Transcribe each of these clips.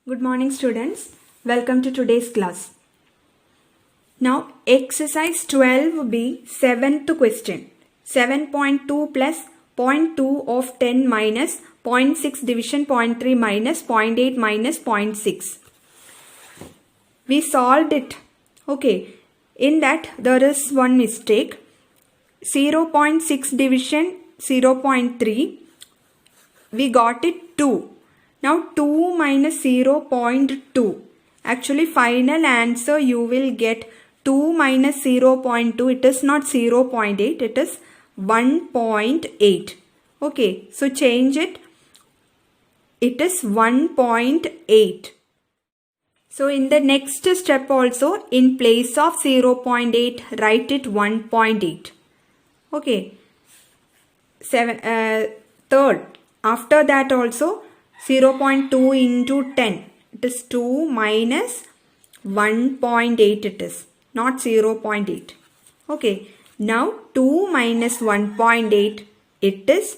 Good morning students. Welcome to today's class. Now exercise 12b 7th question. 7.2 plus 0.2 of 10 minus 0.6 division 0.3 minus 0.8 minus 0.6. We solved it. Okay. In that there is one mistake. 0.6 division 0.3. We got it 2. Now 2 minus 0.2. Actually final answer you will get 2 minus 0.2. It is not 0.8. It is 1.8. Okay. So change it. It is 1.8. So in the next step also in place of 0.8 write it 1.8. Okay. Third. After that also 0.2 into 10. It is 2 minus 1.8 it is. Not 0.8. Okay. Now 2 minus 1.8 it is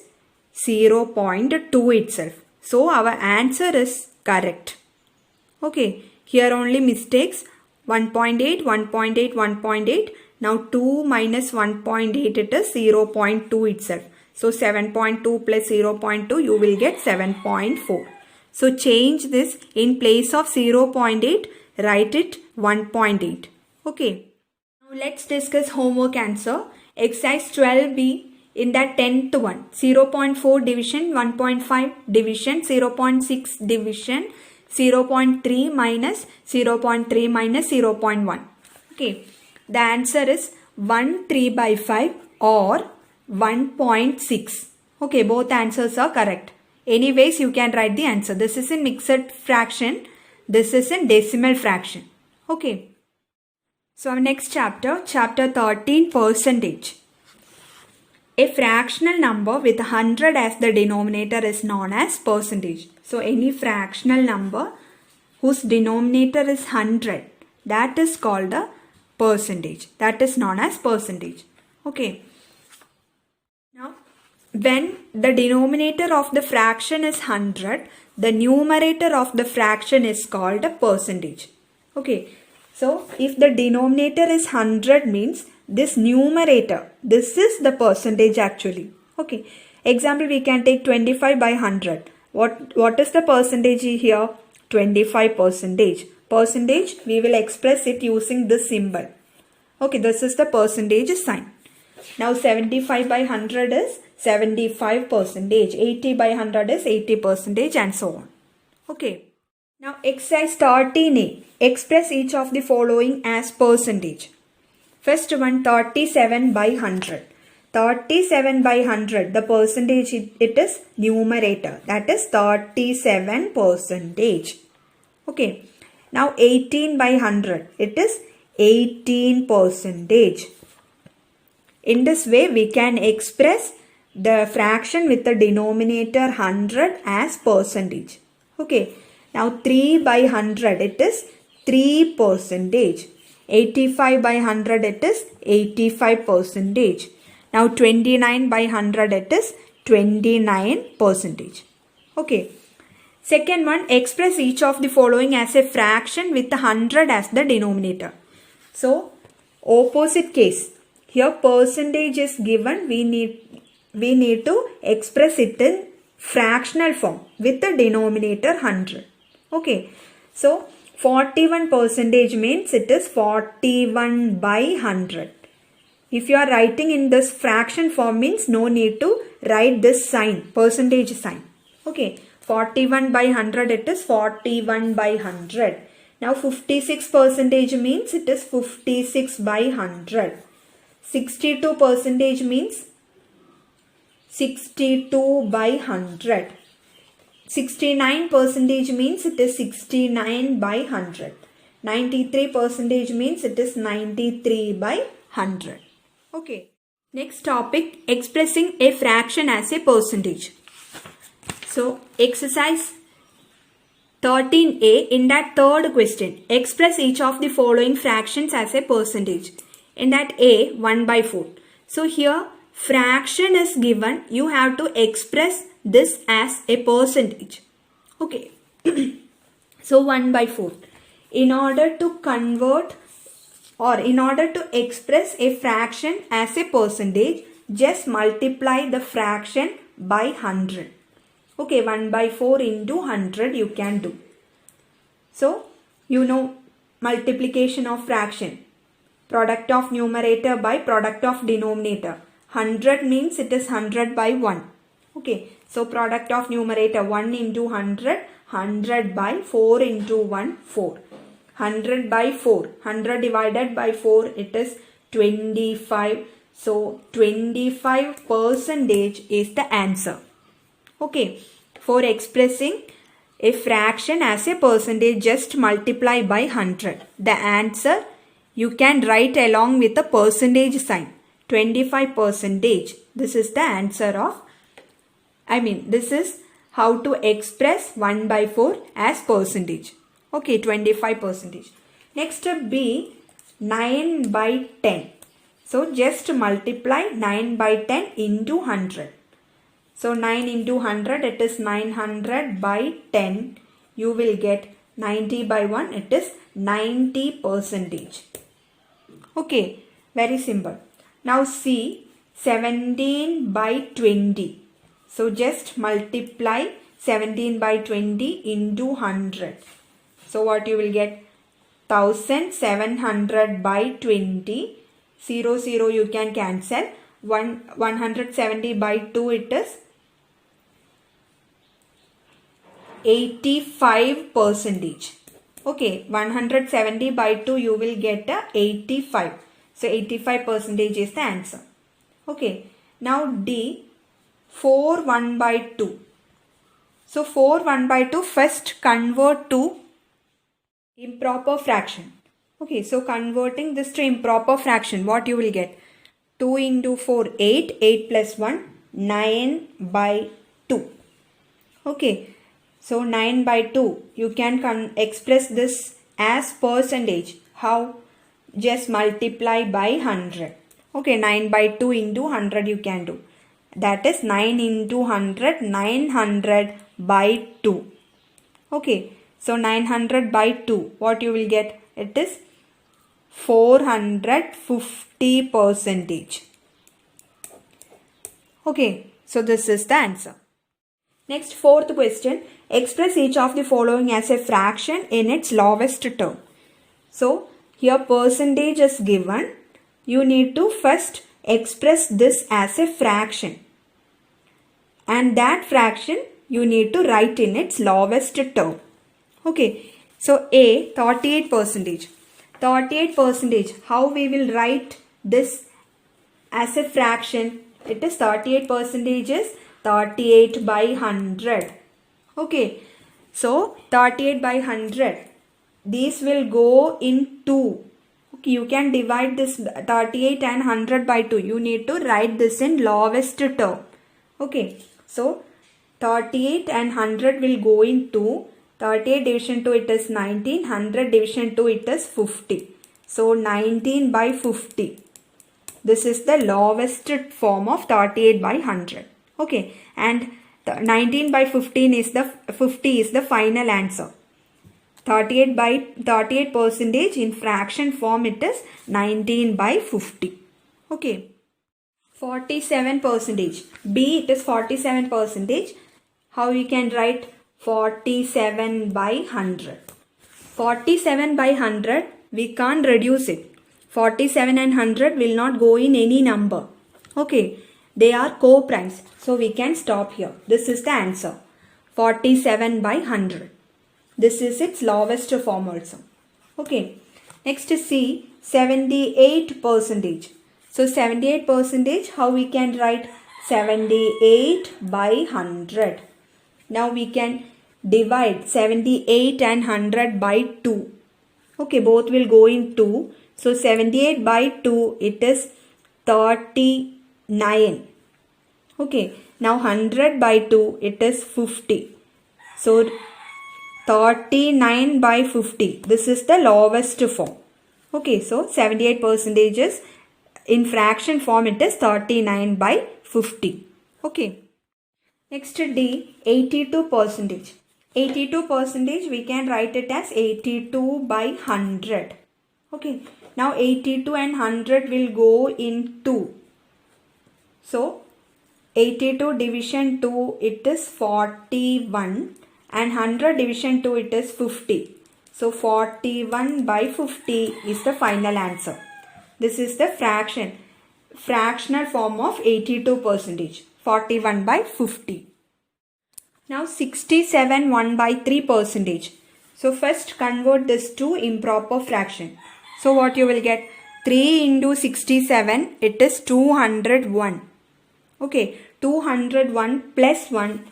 0.2 itself. So our answer is correct. Okay. Here only mistakes. 1.8, 1.8, 1.8. Now 2 minus 1.8 it is 0.2 itself. So 7.2 plus 0.2 you will get 7.4. So change this in place of 0.8 write it 1.8. Okay. Now let's discuss homework answer. Exercise 12b in that 10th one. 0.4 division 1.5 division 0.6 division 0.3 minus 0.3 minus 0.1. Okay. The answer is 1 3 by 5 or 1.6. Okay, both answers are correct. Anyways, you can write the answer. This is in mixed fraction. This is in decimal fraction. Okay. So our next chapter, chapter 13, percentage. A fractional number with 100 as the denominator is known as percentage. So any fractional number whose denominator is 100, that is called a percentage. That is known as percentage. Okay. Now, when the denominator of the fraction is 100, the numerator of the fraction is called a percentage. Okay. So, if the denominator is 100 means this numerator, this is the percentage actually. Okay. Example, we can take 25 by 100. What is the percentage here? 25 percentage. Percentage, we will express it using this symbol. Okay, this is the percentage sign. Now 75 by 100 is 75 percentage. 80 by 100 is 80 percentage and so on. Okay. Now exercise 13a. Express each of the following as percentage. First one 37 by 100. 37 by 100. The percentage it is numerator. That is 37 percentage. Okay. Now 18 by 100. It is 18 percentage. In this way, we can express the fraction with the denominator 100 as percentage. Okay. Now 3 by 100 it is 3 percentage. 85 by 100 it is 85 percentage. Now 29 by 100 it is 29 percentage. Okay. Second one, express each of the following as a fraction with 100 as the denominator. So, opposite case. Here percentage is given, we need to express it in fractional form with the denominator 100. Okay. So 41 percentage means it is 41 by 100. If you are writing in this fraction form means no need to write this sign, percentage sign. Okay. 41 by 100 it is 41 by 100. Now 56 percentage means it is 56 by 100. 62 percentage means 62 by 100. 69 percentage means it is 69 by 100. 93 percentage means it is 93 by 100. Okay. Next topic, expressing a fraction as a percentage. So exercise 13a in that third question, express each of the following fractions as a percentage. In that a, 1 by 4. So here fraction is given, you have to express this as a percentage. Okay. So 1 by 4. In order to convert or in order to express a fraction as a percentage, just multiply the fraction by 100. Okay, 1 by 4 into 100 you can do. So, you know multiplication of fraction. Product of numerator by product of denominator. 100 means it is 100 by 1. Okay, so product of numerator 1 into 100, 100 by 4 into 1, 4. 100 by 4, 100 divided by 4, it is 25. So 25% is the answer. Okay, for expressing a fraction as a percentage, just multiply by 100. The answer you can write along with a percentage sign. 25%. This is the answer of, this is how to express 1 by 4 as percentage. Okay, 25%. Next B, 9 by 10. So just multiply 9 by 10 into 100. So 9 into 100, it is 900 by 10. You will get 90 by 1, it is 90%. Okay, very simple. Now see 17 by 20. So just multiply 17 by 20 into 100. So what you will get? 1700 by 20. 0, 0 you can cancel. 170 by 2 it is 85%. Okay, 170 by 2 you will get 85. So 85% is the answer. Okay, now D, 4 1 by 2. So 4 1 by 2, first convert to improper fraction. Okay, so converting this to improper fraction, what you will get? 2 into 4, 8. 8 plus 1, 9 by 2. Okay, so 9 by 2, you can express this as percentage. How? Just multiply by 100. Okay, 9 by 2 into 100 you can do. That is 9 into 100, 900 by 2. Okay, so 900 by 2, what you will get? It is 450%. Okay, so this is the answer. Next, fourth question. Express each of the following as a fraction in its lowest term. So, here percentage is given. You need to first express this as a fraction. And that fraction you need to write in its lowest term. Okay, so A, 38%. 38%, how we will write this as a fraction? It is 38% is 38 by 100. Okay, so 38 by 100. These will go in 2. Okay, you can divide this 38 and 100 by 2. You need to write this in lowest term. Okay, so 38 and 100 will go in 2. 38 division 2 it is 19. 100 division 2 it is 50. So 19 by 50. This is the lowest form of 38 by 100. Okay, and 19 by 15 is the 50 is the final answer. 38% in fraction form it is 19 by 50. Okay. 47%. B, it is 47%. How we can write 47 by 100? 47 by 100, we can't reduce it. 47 and 100 will not go in any number. Okay, they are co-primes. So we can stop here. This is the answer. 47 by 100. This is its lowest form also. Okay, next C, 78%. So 78%, how we can write? 78 by 100. Now we can divide 78 and 100 by 2. Okay, both will go in 2. So 78 by 2, it is 39. Okay, now 100 by 2, it is 50. So 39 by 50. This is the lowest form. Okay, so 78% is in fraction form, it is 39 by 50. Okay. Next D, 82%. 82% we can write it as 82 by 100. Okay. Now 82 and 100 will go in 2. So 82 division 2 it is 41 and 100 division 2 it is 50. So 41 by 50 is the final answer. This is the fractional form of 82%. 41 by 50. Now 67 1 by 3%. So first convert this to improper fraction. So what you will get? 3 into 67 it is 201. Okay, 201 plus 1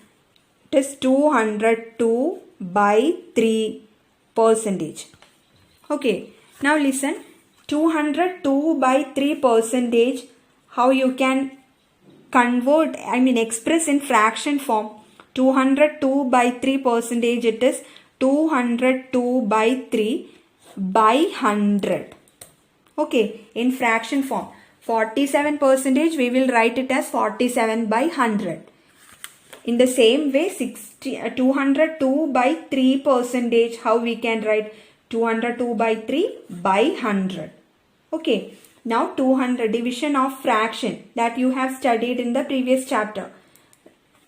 it is 202 by 3%. Okay, now listen, 202 by 3%, how you can convert, express in fraction form. 202 by 3% it is 202 by 3 by 100. Okay, in fraction form. 47% we will write it as 47 by 100. In the same way, 202 by 3%, how we can write? 202 by 3 by 100. Okay, now 200, division of fraction, that you have studied in the previous chapter.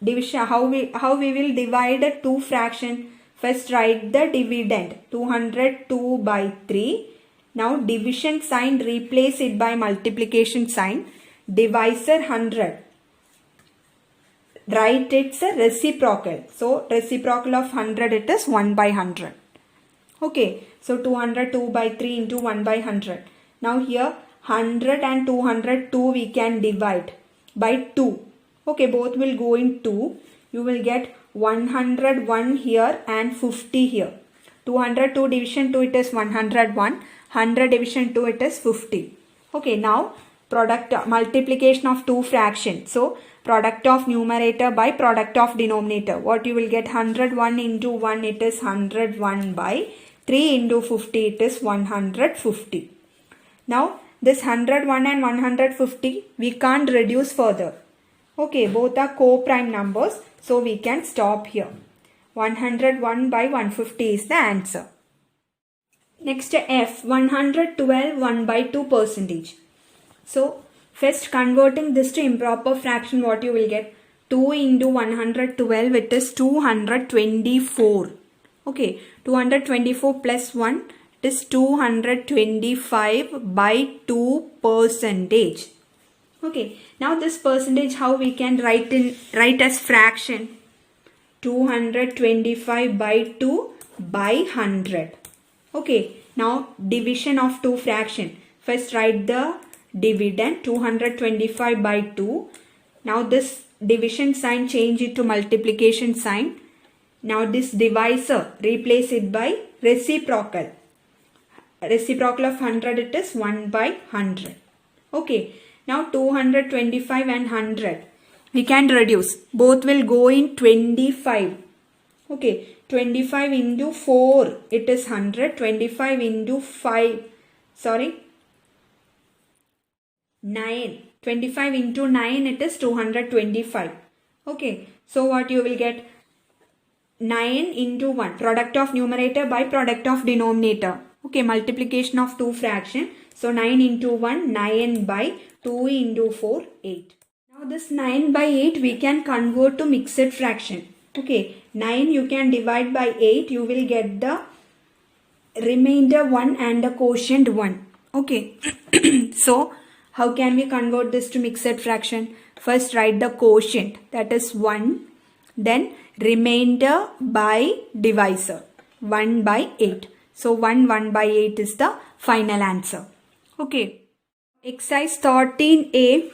Division, how we will divide a 2 fraction? First write the dividend, 202 by 3. Now division sign, replace it by multiplication sign. Divisor 100. Write it's a reciprocal. So reciprocal of 100 it is 1 by 100. Okay. So 202 by 3 into 1 by 100. Now here 100 and 202 we can divide by 2. Okay. Both will go in 2. You will get 101 here and 50 here. 202 division 2 it is 101. 100 division 2 it is 50. Okay, now multiplication of 2 fractions. So product of numerator by product of denominator. What you will get? 101 into 1 it is 101 by 3 into 50 it is 150. Now this 101 and 150 we can't reduce further. Okay, both are co-prime numbers, so we can stop here. 101 by 150 is the answer. Next F, 112 1 by 2%. So first converting this to improper fraction, what you will get? 2 into 112 it is 224. Okay, 224 plus 1 it is 225 by 2%. Okay, now this percentage, how we can write as fraction? 225 by 2 by 100. Okay, now division of 2 fraction. First write the dividend, 225 by 2. Now this division sign, change it to multiplication sign. Now this divisor, replace it by reciprocal. Reciprocal of 100 it is 1 by 100. Okay, now 225 and 100. We can reduce. Both will go in 25. Okay, 25 into 4 it is 100. 25 into 9. 25 into 9 it is 225. Okay, so what you will get? 9 into 1. Product of numerator by product of denominator. Okay, multiplication of 2 fraction. So 9 into 1, 9 by 2 into 4, 8. Now this 9 by 8 we can convert to mixed fraction. Okay, 9 you can divide by 8. You will get the remainder 1 and the quotient 1. Okay, so how can we convert this to mixed fraction? First write the quotient, that is 1. Then remainder by divisor, 1 by 8. So 1 by 8 is the final answer. Okay. Exercise 13A,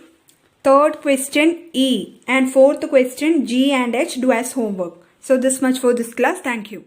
third question E and fourth question G and H do as homework. So this much for this class. Thank you.